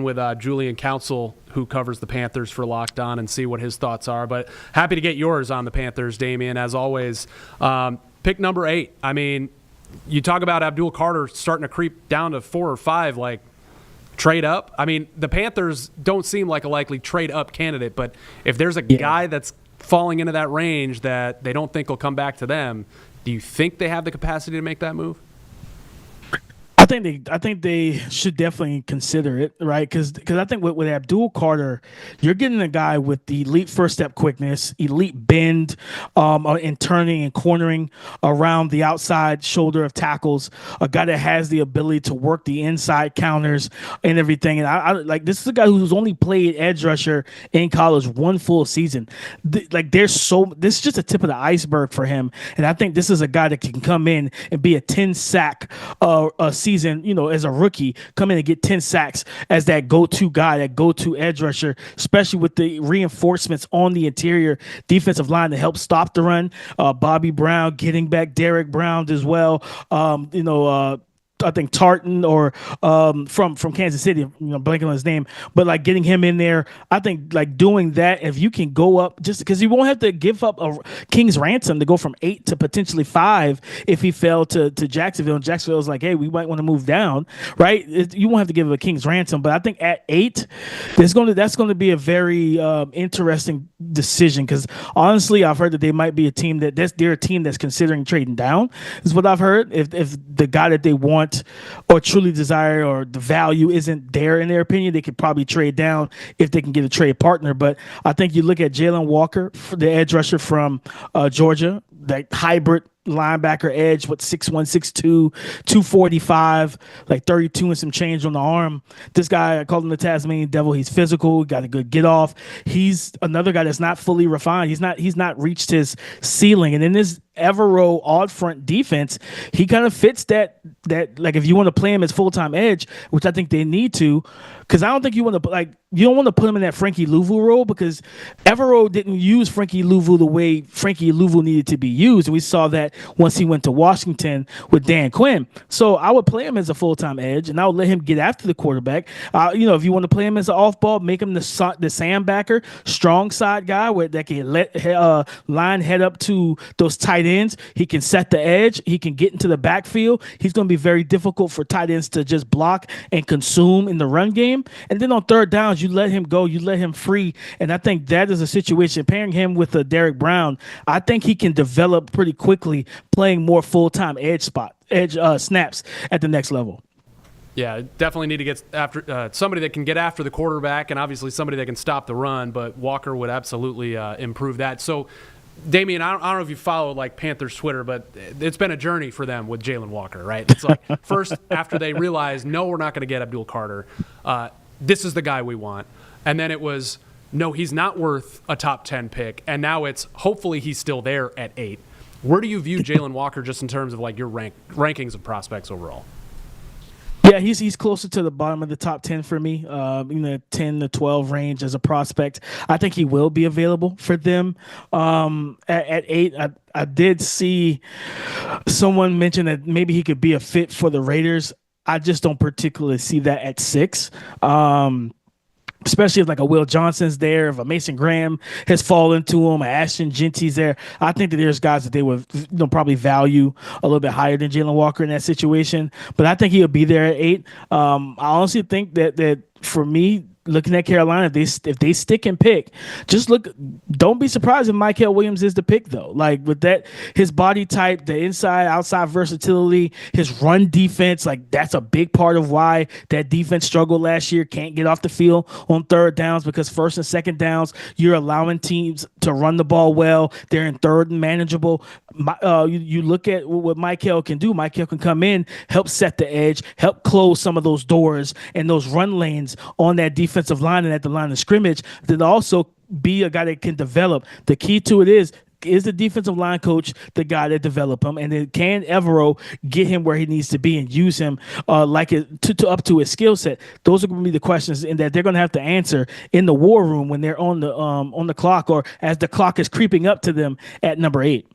with Julian Council, who covers the Panthers for Locked On, and see what his thoughts are. But happy to get yours on the Panthers, Damian, as always. Pick number 8. I mean, you talk about Abdul Carter starting to creep down to 4 or 5, like trade up. I mean, the Panthers don't seem like a likely trade up candidate, but if there's a guy that's falling into that range that they don't think will come back to them, do you think they have the capacity to make that move? I think they should definitely consider it, right? Because I think with Abdul Carter, you're getting a guy with the elite first step quickness, elite bend, and turning and cornering around the outside shoulder of tackles. A guy that has the ability to work the inside counters and everything. And I like, this is a guy who's only played edge rusher in college one full season. This is just a tip of the iceberg for him. And I think this is a guy that can come in and be a 10 sack a season. As a rookie, come in and get 10 sacks as that go-to guy, that go-to edge rusher, especially with the reinforcements on the interior defensive line to help stop the run. Bobby Brown getting back, Derek Brown as well. I think Tartan or from Kansas City, blanking on his name, but like getting him in there, I think like doing that, if you can go up, just because you won't have to give up a king's ransom to go from 8 to potentially 5 if he fell to Jacksonville, and Jacksonville was like, hey, we might want to move down, right? You won't have to give him a king's ransom, but I think at 8, that's going to be a very interesting decision, because honestly, I've heard that they might be a team they're a team that's considering trading down, is what I've heard. If the guy that they want or truly desire, or the value isn't there in their opinion, they could probably trade down if they can get a trade partner. But I think you look at Jalon Walker, the edge rusher from Georgia, that hybrid linebacker edge, 6'1", 6'2", 245, like 32 and some change on the arm. This guy, I call him the Tasmanian Devil. He's physical, got a good get off. He's another guy that's not fully refined. He's not reached his ceiling. And in this Evero odd front defense, he kind of fits that like, if you want to play him as full-time edge, which I think they need to, because I don't think you don't want to put him in that Frankie Louvu role, because Evero didn't use Frankie Louvu the way Frankie Louvu needed to be used. And we saw that once he went to Washington with Dan Quinn. So I would play him as a full-time edge, and I would let him get after the quarterback. If you want to play him as an off-ball, make him the Sam backer, strong side guy that can let line head up to those tight ends. He can set the edge. He can get into the backfield. He's going to be very difficult for tight ends to just block and consume in the run game. And then on third downs, you let him go. You let him free. And I think that is a situation, pairing him with Derek Brown, I think he can develop pretty quickly playing more full-time edge snaps at the next level. Yeah, definitely need to get after somebody that can get after the quarterback, and obviously somebody that can stop the run, but Walker would absolutely improve that. So, Damian, I don't know if you follow like Panthers Twitter, but it's been a journey for them with Jalon Walker, right? It's like first after they realized, no, we're not going to get Abdul Carter. This is the guy we want. And then it was, no, he's not worth a top 10 pick. And now it's hopefully he's still there at 8. Where do you view Jalon Walker just in terms of like your rankings of prospects overall? Yeah, he's closer to the bottom of the top 10 for me, in the 10 to 12 range as a prospect. I think he will be available for them at 8. I did see someone mention that maybe he could be a fit for the Raiders. I just don't particularly see that at 6. Especially if like a Will Johnson's there, if a Mason Graham has fallen to him, Ashton Genty's there. I think that there's guys that they would probably value a little bit higher than Jalon Walker in that situation. But I think he'll be there at 8. I honestly think that for me, looking at Carolina, if they stick and pick, don't be surprised if Mykel Williams is the pick, though. Like with that, his body type, the inside, outside versatility, his run defense, like that's a big part of why that defense struggled last year. Can't get off the field on third downs because first and second downs, you're allowing teams to run the ball well. They're in third and manageable. You look at what Mykel can do. Mykel can come in, help set the edge, help close some of those doors and those run lanes on that defensive line and at the line of scrimmage, then also be a guy that can develop. The key to it is the defensive line coach the guy that develop him, and then can Evero get him where he needs to be and use him up to his skill set? Those are going to be the questions, and that they're going to have to answer in the war room when they're on the clock, or as the clock is creeping up to them at number 8.